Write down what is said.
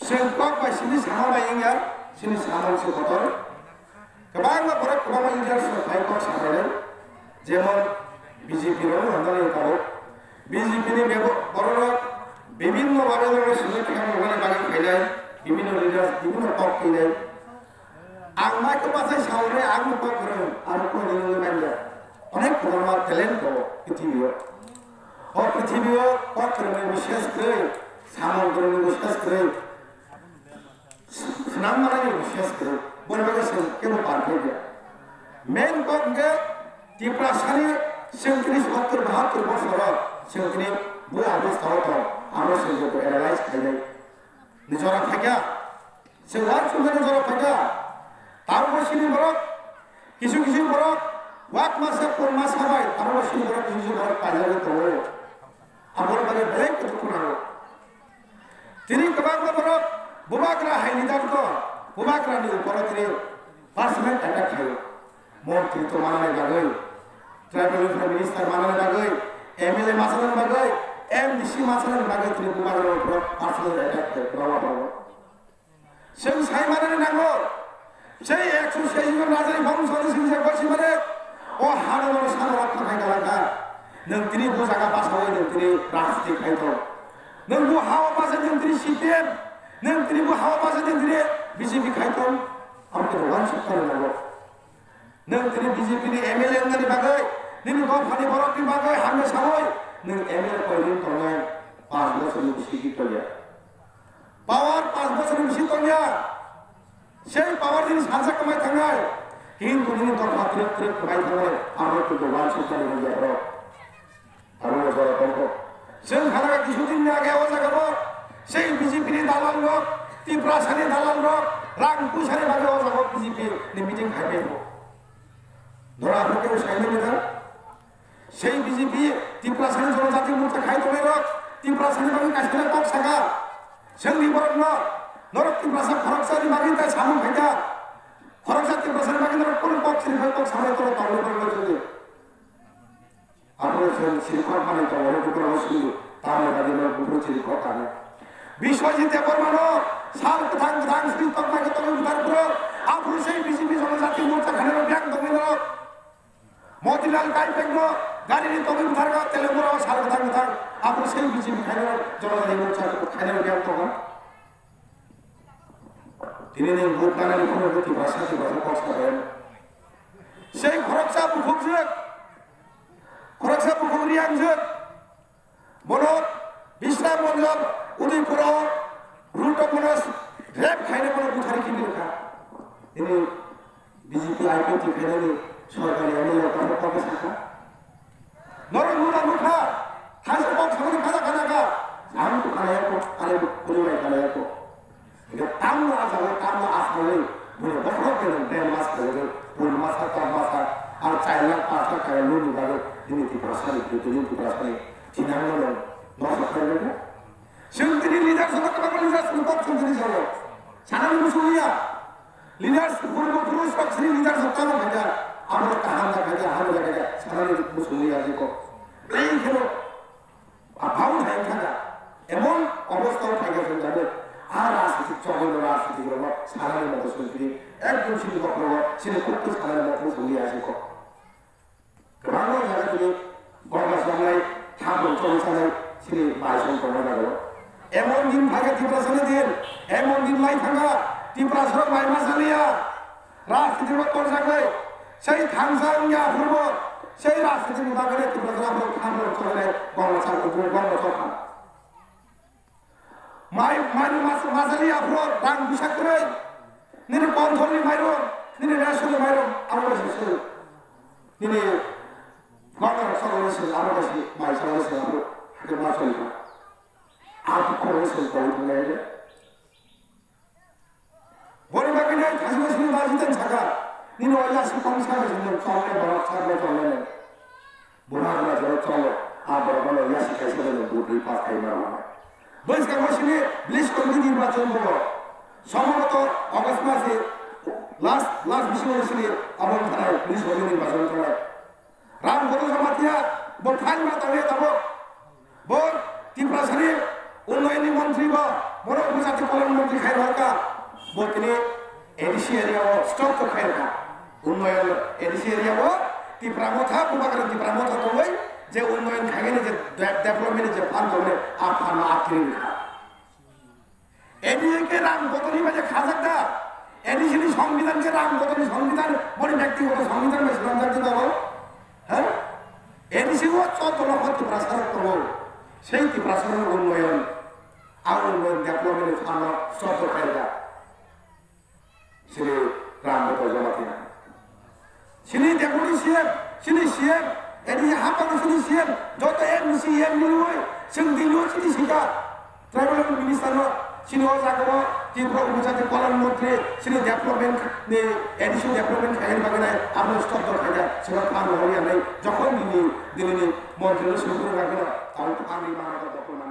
Sengkok by sini sama bayang ya, sini sama si kotor. Kebangga berat kebangga injar sampai kok sampai যেমন বিজেপিরও আন্দোলন করো BJP নি বড়রা বিভিন্ন ভাবে ধরে সুযোগ থেকে ওখানে বাকি খাইলাই বিভিন্ন লিডার বিভিন্ন টক খাইলাই আমাকে পাশে সামনে আগুন টক করে আর কোন দিন বাইরে অনেক প্রমাণ ট্যালেন্ট কো পৃথিবীও ও পৃথিবীও টক করে বিশেষ করে সামগ্রী বিশেষ করে নাম মানে বিশেষ করে বলবে যে কেন পার হয়ে যায় মেন কঙ্গে টিপ্রাসানি সেন্ট্রিস 72 বছর সেন্ট্রি বই অবস্থা হতো আমরা সেগুলো অ্যানালাইজ খাইলাই নিজরা থাকা সে ওয়ার্ক সুন্দর নিজরা থাকা তার বসিনি বরক কিছু কিছু বরক ওয়াক মাসে কোন মাস হবাই তার বসিনি বরক কিছু বরক পাইলে তো আমার মানে ব্রেক তো না তিনি কবাক বরক বুবাকরা হাইনিদার তো বুবাকরা নি উপর তিনি পার্সোনাল অ্যাটাক খায় মন্ত্রী তো মানানে লাগে ট্রাইবাল মিনিস্টার মানানে লাগে এমএলএ মাসালান লাগে এমডিসি মাসালান লাগে তিনি বুবাকরার উপর পার্সোনাল অ্যাটাক করে বাবা সেই সাই মানানে নাগো সেই 160 জন রাজারি বংশ সিংসা করছি মানে ও হাড়র সারা রক্ষা খাইতা লাগা নং তিনি বুজাগা বাসাও নং তিনি রাজনীতি খাইতো নং বু হাওয়া বাসে নং তিনি সিটেম নং তিনি বু হাওয়া বাসে নং তিনি বিজেপি খাইতো আমাকে ওয়ান সপ্তাহ লাগো नों तेरे बीजेपी ने एमएलए अंदर बागै निनु गो फानि बरक नि बागै हामने सावै नों एमएलए पयदिन तंगाय 5 বছর बिसि गितया पावर 5 বছর बिसि तंगाय সেই পাওয়ার দিন সাজা কমাই থাঙ্গাই কিন্তু নিनु তো পাত্রে ট্রেক কমাই থাঙ্গাই আমরা তো গোবাল সরকার হয়ে যাব আর ওরা বড় কম সেই খানা কিছুদিন আগে ও জায়গা সেই বিজেপি নি দালাল লোক ত্রিপুরাসানি দালাল লোক রাংপুসানি ভাবে ও জায়গা বিজেপি নি মিটিং খাইবে ধরা আপনাকে সাইনে নিতে সেই বিজেপি ত্রিপুরাসানি জনজাতি মোর্চা খাই তোলে রক ত্রিপুরাসানি বাকি কাশিলে কক সাগা সেলনি বরক ন নরক ত্রিপুরাসা খরকসানি বাকি তাই সামু খাইতা খরকসা ত্রিপুরাসানি বাকি নরক কোন কক সিরি খাই কক সামনে তোর তলে বলে চলে আপনার সিরি কক মানে তো অনেক উপর অবশ্যই তাহলে বাকি নরক উপর সিরি কক আনে বিশ্বজিৎ বর্মানো সাল কথাং কথাং শ্রী তকমাকে তলে উদ্ধার করো আপনি সেই বিজেপি জনজাতি মোর্চা খানের ব্যাংক দমে নরক मोतीलाल काई पेंगो गाड़ी ने तो भी उधार का तेलुगुरा साल बतांग आप उसे बीजेपी खाने जवाब देने चाहते तो खाने में क्या तो हम तीनों ने वोट डालने को नहीं थी भाषा की भाषा कौन सा है शेख खरकसा बुखुरियां जो बोलो बिस्ला मंजर उदयपुरा रूट मनस रेप खाने को बुधारी की नहीं रखा इन्हें बीजेपी आईपीटी खाने সরকারি এমএলএ কত কত টাকা নরমুনা মুখা খাসে বক সামনে খাজা খানাকা আমি তো খায়া কো আরে পরিবার খায়া কো এটা তামনা আসলে বলে বড় করে দেন মাস করে পুরো মাসা কা মাসা আর চাইনা পাঁচটা খায় লুনি বাগে তিনি কি প্রসারিত তিনি কি প্রসারিত চিনানো নষ্ট করে দেবে সেন্ট্রি লিডার সঙ্গে কথা বলি যা সুপক সেন্ট্রি সঙ্গে সাধারণ মুসলিয়া লিডার পূর্ব পুরুষ পক্ষী লিডার সত্তানো ভাজা আমরা কাহান্দা খাজা আমরা খাজা সাধারণ মুসলিয়া জিকো এই খেলো ভাবু হয় খাজা এমন অবস্থাও থাকে যাবে আর রাজনীতি চগল রাজনীতি করব সাধারণ মতো শুনতে একদম শুধু করব সেটা করতে সাধারণ মতো শুনিয়ে আসে কো গ্রাম জায়গা থেকে গঙ্গা সামলাই ঠাকুর চৌসালে সেটি বাইশন করা গেল এমন দিন থাকে ত্রিপুরাসানে দিন এমন দিন লাই থাকা ত্রিপুরাসর মাই মাসালিয়া রাজনীতির মতো থাকে সেই থাংসাঙ্গিয়া পূর্ব সেই রাজনীতি বিভাগের ত্রিপুরা খামর চলে গঙ্গা চাকর গঙ্গা চকা মাসালিয়া পুরো রাং বিষাক করে নিনে কন্থলি মাইরো নিনে রেশনে মাইরো আমরা শেষে নিনে গঙ্গা চলেছে আমরা কাছে মাই চলেছে আমরা হাতে মাসলি আর কি করেছে কোন লাগে বড় বাকি নাই খাসি বাজিতেন ছাকা নিনে ওলা সুকম সাবে চলে বড় ছাড়লে চলে বুড়া হলে চলে আর বড় বড় ইয়াসি খাইছে বলে বুড়ি পাস খাই মারা বৈশাখ মাসে ব্লিশ কমিটি নির্বাচন হলো সম্ভবত অগস্ট মাসে লাস্ট বিষয় হয়েছিল আমল থানায় পুলিশ কমিটি নির্বাচন করে রাম গত জমাতিয়া বোর ফাইল মাতালে যাব বোর ত্রিপুরাসানি উন্নয়নী মন্ত্রী বা বড় উপজাতি কল্যাণ মন্ত্রী বলতে এডিসি এরিয়া স্টক তো খাই না উন্নয়ন এডিসি এরিয়া ত্রিপুরা মথা কুমাকার ত্রিপুরা মথা তো ওই যে উন্নয়ন খাগেনি যে ডেভেলপমেন্ট যে ফান্ড হবে আর ফান্ড আটকে রাখা এদিকে রাম বদলি বাজে খাজাকদা এডিসি সংবিধানকে রাম বদলি সংবিধান বলে ব্যক্তিগত সংবিধান বেশি রামজাতি বাবু হ্যাঁ এডিসিও 14 লক্ষ ত্রিপুরা সারা করবো সেই ত্রিপুরা সারার উন্নয়ন আর উন্নয়ন ডেভেলপমেন্ট ফান্ড সব খাইগা শ্রী রাম বদল জমাতে Shri deputy CM Shri CM এদিকে হাঁপানো শ্রী সিএম যত এমসি এমনি হয় जों दिल्लीयाव सिटी सिखा ट्राइबल मिनिस्टार सिनि जागो त्रिपुरा उपजाति कल्याण मंत्री सिनि डेभलपमेंट नि एडिशनल डेभलपमेंट खायन बागनाय आपन स्टप दर खायदा सिगा फान हरिया नै जखन दिल्ली मन्त्रीले सुरु राखना ताउ पानी मारा दखल